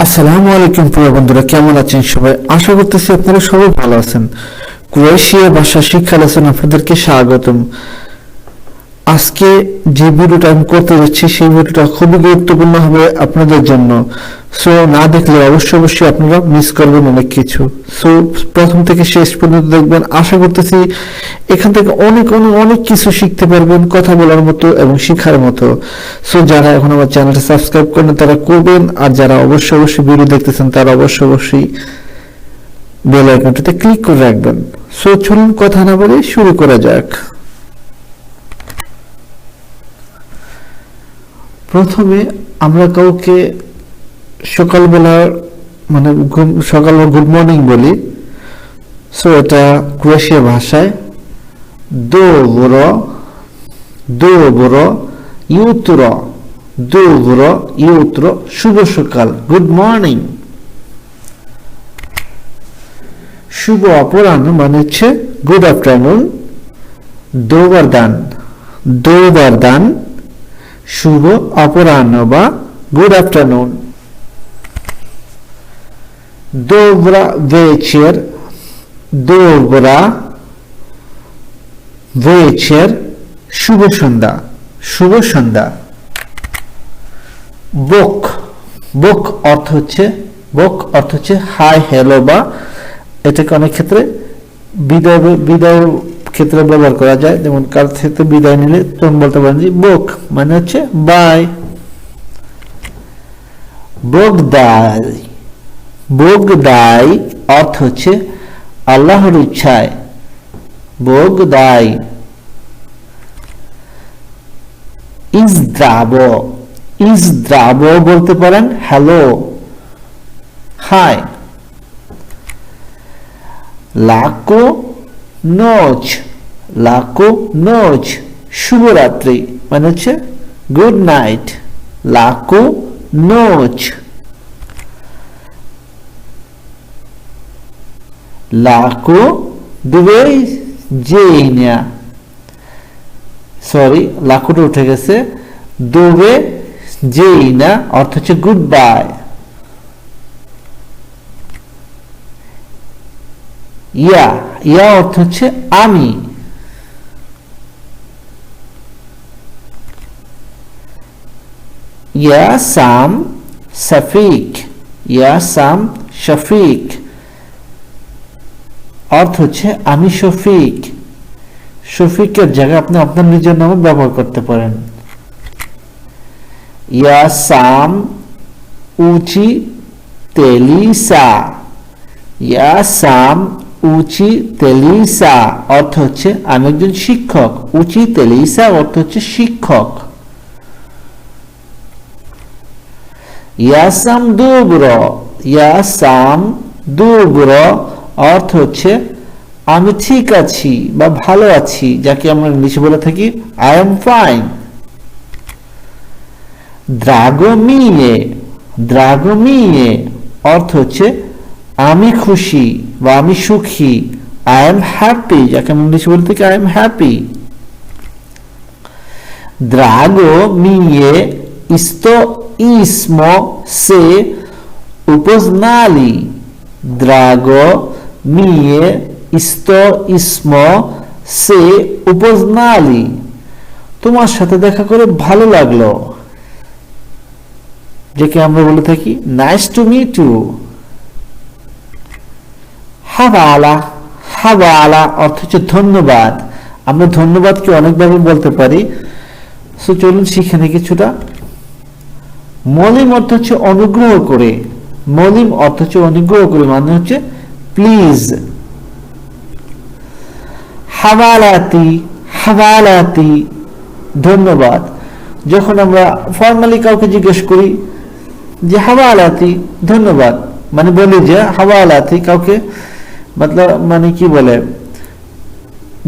আসসালামু আলাইকুম প্রিয় বন্ধুরা, কেমন আছেন সবাই? আশা করতেছি আপনারা সবাই ভালো আছেন। ক্রোয়েশিয়া ভাষা শিক্ষা লেসন আপনাদেরকে স্বাগতম। আজকে যে ভিডিওটা আমি করতে যাচ্ছি সেই ভিডিওটা খুবই গুরুত্বপূর্ণ হবে আপনাদের জন্য। সো না দেখলে অবশ্যই আপনারা মিস করবেন অনেক কিছু। সো প্রথম থেকে শেষ পর্যন্ত দেখবেন। আশা করতেছি এখান থেকে অনেক অনেক অনেক কিছু শিখতে পারবেন, কথা বলার মতো এবং শিখার মতো। সো যারা এখন আমার চ্যানেলটা সাবস্ক্রাইব করেন তারা করবেন, আর যারা অবশ্যই ভিডিও দেখতেছেন তারা অবশ্যই বেল আইকনটাতে ক্লিক করে রাখবেন। সো চলুন কথা না বলে শুরু করা যাক। প্রথমে আমরা কাউকে সকালবেলা সকালবেলা গুড মর্নিং বলি। সো এটা ক্রোয়েশিয়া ভাষায় dobro শুভ সকাল, গুড মর্নিং। শুভ অপরাহ্ন মানে হচ্ছে গুড আফটারনুন। dobar dan শুভ অপরাহ্ন বা গুড আফটারনুন। dobra večer শুভ সন্ধ্যা। বক অর্থ হচ্ছে হাই হ্যালো, বা এটাকে অনেক ক্ষেত্রে বিদায় ক্ষেত্রে ব্যবহার করা যায়। যেমন কার থেকে বিদায় নিলে তখন বলতে পারেন যে বক মানে হচ্ছে বাই। বোগদাই অর্থ হচ্ছে আল্লাহর ইচ্ছায়। বোগদাই। ইজদ্রাবো বলতে পারেন হ্যালো, হাই। লাকো নোচ শুভরাত্রি মানে হচ্ছে গুড নাইট। লাকো নোচ। লাকো দুবেজেইনা, সরি লাকোটা উঠে গেছে। দুবেজেইনা অর্থ হচ্ছে গুড বাই। ইয়া অর্থ হচ্ছে আমি। ইয়াসাম শফিক অর্থ হচ্ছে আমি শফিক। শফিকের জায়গায় আপনি আপনার নিজের নামে ব্যবহার করতে পারেন। ইয়াসাম উচি তেলিসা অর্থ হচ্ছে আমি একজন শিক্ষক। উচি তেলিসা অর্থ হচ্ছে শিক্ষক। ইয়াসাম দুব্র অর্থ হচ্ছে আমি ঠিক আছি বা ভালো আছি, যাকে আমরা ইংলিশে বলে থাকি আই এম ফাইন। দ্রাগোমিয়ে অর্থ হচ্ছে আমি খুশি বা আমি সুখী। আই এম হ্যাপি, যাকে আমরা ইংলিশে বলে থাকি I am happy. Dragomir isto ismo se upoznali. Dragomir isto ismo se upoznali. তোমার সাথে দেখা করে ভালো লাগলো, যাকে আমরা বলে থাকি নাইস টু মিট ইউ। হাওয়ালা অর্থ হচ্ছে ধন্যবাদ। আমরা ধন্যবাদকে অনেকভাবে বলতে পারি। সো চলুন শিখে নিই কিছুটা। মলিম অর্থ হচ্ছে অনুগ্রহ করে। মানে হচ্ছে প্লিজ। হাওয়ালাতি ধন্যবাদ। যখন আমরা ফর্মালি কাউকে জিজ্ঞেস করি যে হাওয়ালাতি ধন্যবাদ, মানে বলি যে হাওয়ালাতি কাউকে মানে কি বলে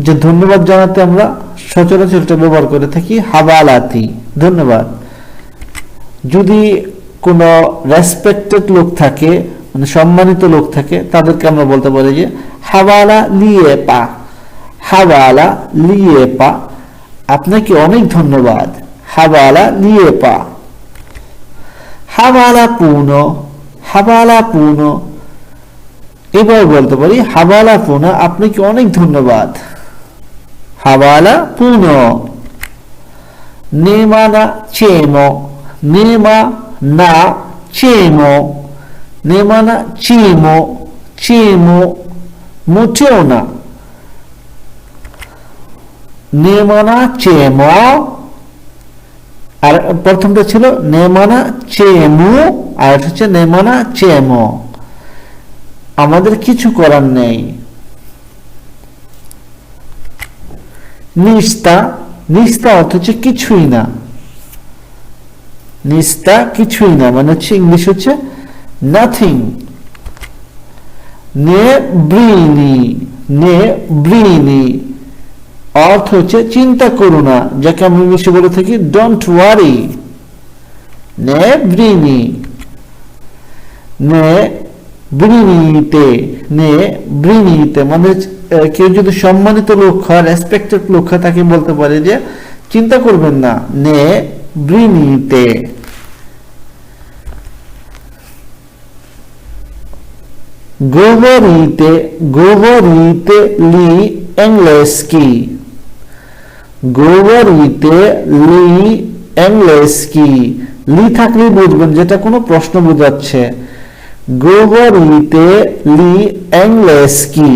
যে ধন্যবাদ জানাতে আমরা সচরাচর ব্যবহার করে থাকি হাওয়ালাতি ধন্যবাদ। যদি কোনো রেসপেক্টেড লোক থাকে, মানে সম্মানিত লোক থাকে, তাদেরকে আমরা বলতে পারি যে হাওয়ালা লিয়ে পা, আপনাকে অনেক ধন্যবাদ। হাওয়ালা লিয়ে পা। হাওয়ালা পুনো হাবালাপুন, এবার বলতে পারি হাবালাপুন, আপনাকে অনেক ধন্যবাদ। হাবালাপুন। নেমানা চেমো, নেমা না চেমো, নেমানা চেমো, চেমো মোটেও না। নেমানা চেমো, আর প্রথমটা ছিল নেমানা চেমু, আর এটা হচ্ছে নেমানা চেমো, আমাদের কিছু করার নেই। নিস্তা, নিস্তা অর্থ হচ্ছে কিছুই না, নিস্তা কিছুই না, মানে হচ্ছে ইংলিশ হচ্ছে নাথিং। নে ব্রিনি, নে ব্রিনি অর্থ হচ্ছে চিন্তা করো না, যাকে আমরা ইংলিশে বলে থাকি ডোন্ট ওয়ারি। নে ব্রিনি, নে ব্রিনিতে, নে ব্রিনিতে মানে কেউ যদি সম্মানিত লোক হয়, রেসপেক্টেড লোক হয়, তাকে বলতে পারে যে চিন্তা করবেন না, নে ব্রিনিতে। Говорите, говорите ли английски? Говорите ли английски? লি থাকলে বুঝবেন যেটা কোনো প্রশ্ন বোঝাচ্ছে। Говорите ли английски?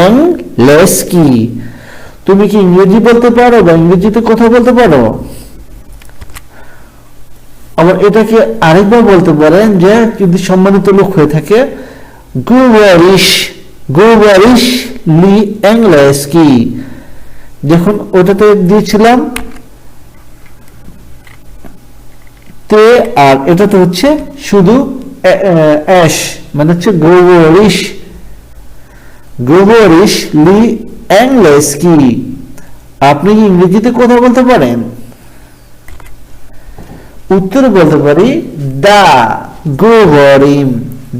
английски। তুমি কি ইংরেজি বলতে পারো বা ইংরেজিতে কথা বলতে পারো? আবার এটাকে আরেকবার বলতে পারেন যে যদি সম্মানিত লোক হয়ে থাকে, Говоришь, говоришь ли английски? যখন ওটাতে দিয়েছিলাম তে, আর এটাতে হচ্ছে শুধু এশ, মানে হচ্ছে говоришь, говоришь ли английски? আপনি কি ইংরেজিতে কথা বলতে পারেন? উত্তর বলতে পারি да, говорим,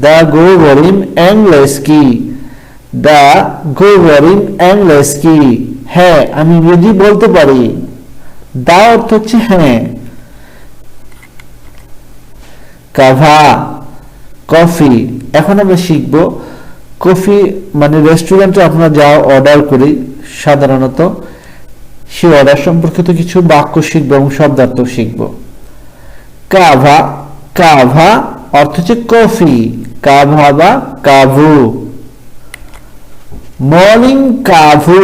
да говорим английски, да говорим английски। হ্যাঁ, আমি ইংরেজি বলতে পারি। দা অর্থ হচ্ছে হ্যাঁ। CAVA, coffee. এখন আমরা শিখব কফি মানে রেস্টুরেন্টে আমরা যা অর্ডার করি সাধারণত, সেই অর্ডার সম্পর্কিত কিছু বাক্য শিখব এবং শব্দার্থ শিখব। কাভা, কাভা অর্থ হচ্ছে কফি, কাভা বা কাভু। মর্নিং কাভু,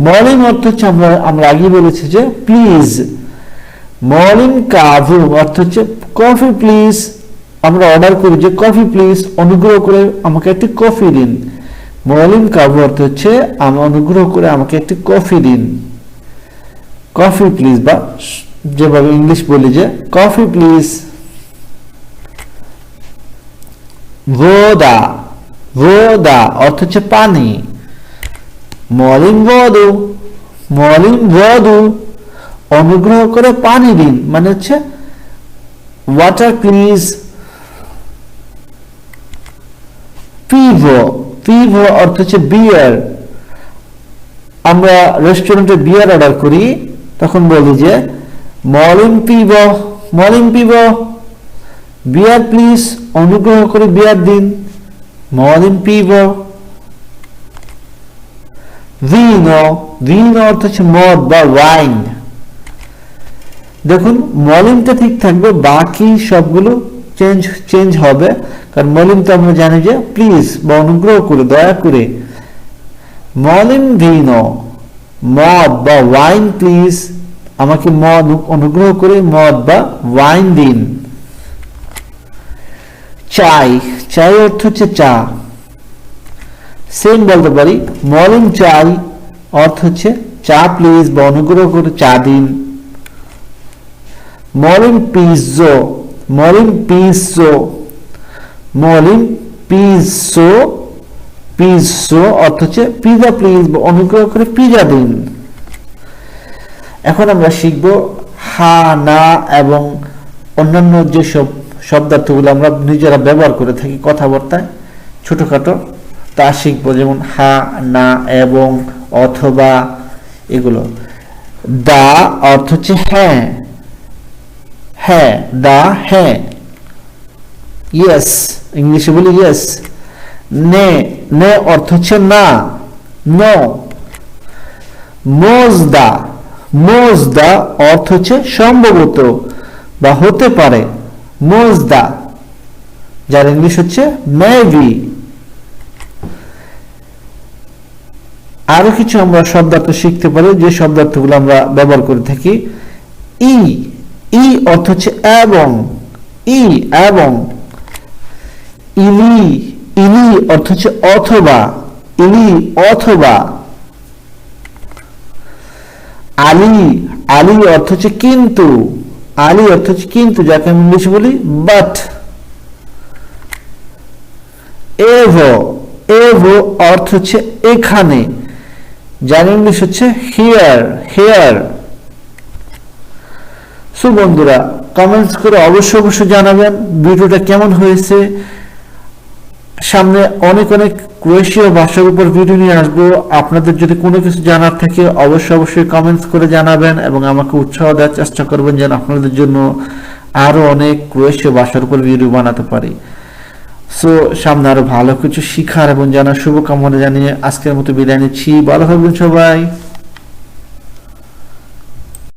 মর্নিং অর্থ হচ্ছে আমরা আগে বলেছি যে প্লিজ। মর্নিং কাভু অর্থ হচ্ছে কফি প্লিজ। আমরা অর্ডার করি যে কফি প্লিজ, অনুগ্রহ করে আমাকে একটি কফি দিন। মর্নিং কাভু অর্থ হচ্ছে অনুগ্রহ করে আমাকে একটি কফি দিন। কফি প্লিজ, বা যেভাবে ইংলিশ বলি যে কফি প্লিজ। ভোদা, ভোদা অর্থ হচ্ছে পানি। মর্নিং ভোদু, মর্নিং ভোদু অনুগ্রহ করে পানি দিন, মানে হচ্ছে ওয়াটার প্লিজ। পিভো, পিভো অর্থ হচ্ছে বিয়ার। আমরা রেস্টুরেন্টে বিয়ার অর্ডার করি, তখন বলি যে মর্নিং পিভো, মর্নিং পিভো, বিয়ার প্লিজ, অনুগ্রহ করে বিয়ার দিন। মর্নিং পিভো। ভিনো, ভিনো অর্থ হচ্ছে মদ বা ওয়াইন। দেখুন মর্নিংটা ঠিক থাকবে, বাকি সবগুলো চেঞ্জ হবে, কারণ মর্নিং তো আমরা জানি যে প্লিজ বা অনুগ্রহ করে, দয়া করে। মর্নিং ভিনো, মদ বা ওয়াইন প্লিজ, আমাকে মদ অনুগ্রহ করে মদ বা ওয়াইন দিন। চাই, চাই অর্থ হচ্ছে চা। সেম বলতে পারি মর্নিং চাই অর্থ হচ্ছে চা প্লিজ বা অনুগ্রহ করে চা দিন। মর্নিং পিজ্জো, মর্নিং পিজ্জো, মর্নিং পিজ্জো, পিজ্জো অর্থ হচ্ছে পিজা প্লিজ বা অনুগ্রহ করে পিজা দিন। এখন আমরা শিখব হা, না এবং অন্যান্য যেসব শব্দার্থগুলো আমরা নিজেরা ব্যবহার করে থাকি কথাবার্তায় ছোটখাটো, তা শিখবো। যেমন হা, না, এবং, অথবা, এগুলো। দা অর্থ হচ্ছে হ্যাঁ, হ্যাঁ, দা হ্যাঁ। ইয়েস, ইংলিশে বলি ইয়েস। নে, নে অর্থ হচ্ছে না, নো। মোজদা, মোজদা অর্থ হচ্ছে সম্ভবত বা হতে পারে, মোজদা, যার ইংলিশ হচ্ছে মেবি। আরো কিছু আমরা শব্দার্থ শিখতে পারি, যে শব্দার্থগুলো আমরা ব্যবহার করে থাকি। ই, ই অর্থ হচ্ছে এবং, ই এবং। ইলি, ইলি অর্থ হচ্ছে অথবা, ইলি অথবা। আলি, আলি অর্থ হচ্ছে কিন্তু, আলি অর্থ হচ্ছে কিন্তু, যাকে আমি ইংলিশে বলি বাট। এভো, এভো অর্থ হচ্ছে এখানে, যার ইংলিশ হচ্ছে হিয়ার, হিয়ার। সো বন্ধুরা, কমেন্টস করে অবশ্যই জানাবেন ভিডিওটা কেমন হয়েছে। সামনে অনেক অনেক ক্রোয়েশীয় ভাষার উপর ভিডিও নিয়ে আসবো। আপনাদের যদি কোনো কিছু জানার থাকে অবশ্যই কমেন্টস করে জানাবেন এবং আমাকে উৎসাহ দেওয়ার চেষ্টা করবেন যেন আপনাদের জন্য আরো অনেক ক্রোয়েশীয় ভাষার উপর ভিডিও বানাতে পারি। সো সামনে আরো ভালো কিছু শিখার এবং জানার শুভকামনা জানিয়ে আজকের মতো বিদায় নিচ্ছি। ভালো থাকবেন সবাই।